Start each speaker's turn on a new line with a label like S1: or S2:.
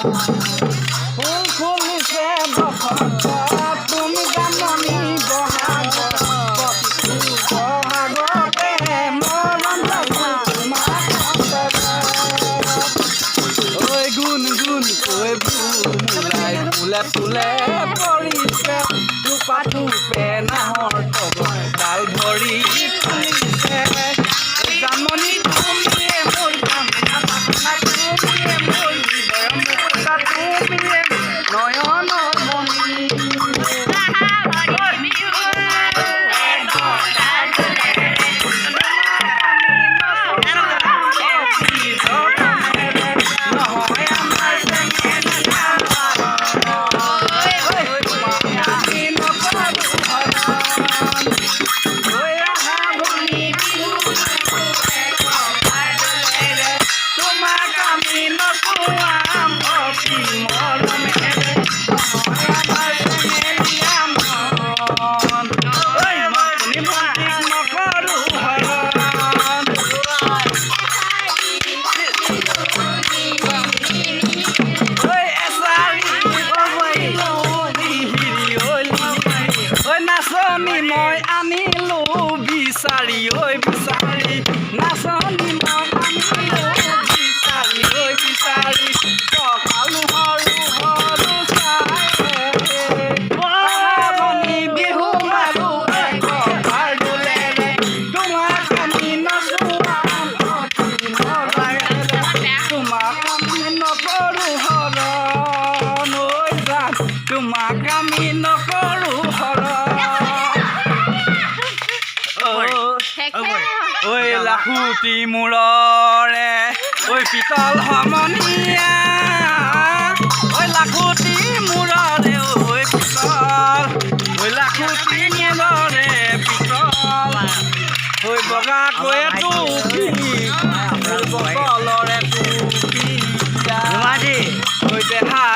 S1: ফুল ফুলিছে বসন্ত তুমি জাননী বহাগ বহাগতে মৰম ঐ গুণ গুণ কৈ ফুলাই ফুলে ফুলে পৰিছে ৰূপা থোপে নাহৰ তগৰ ডাল ভৰি ফুলিছে জাননী তুমিয়ে মোৰ কামনা তুমিয়ে মোৰ হৃদয় মুকুতা তুমিয়ে নয়নৰ মণি মই আনিলো বিচাৰি ঐ বিচাৰি নাচনী মই আনিলো বিচাৰি ঐ বিচাৰি পকালো সৰু সৰু চাই বিহু মাৰো কভাৰ দোলেৰে তোমাক আমি নচুৱাম তোমাক আমি নকৰো হৰণ ঐ জান তোমাক আমি নকৰো হৰণ ঐ লাখুটি মূৰৰে ঐ পিতল সমনীয়া ঐ লাখুটি মূৰৰে ঐ পিতল ঐ লাখুটি মূৰৰে পিতল ঐ বগাকৈ টুপি বকলৰে টুপি ঐ দেহা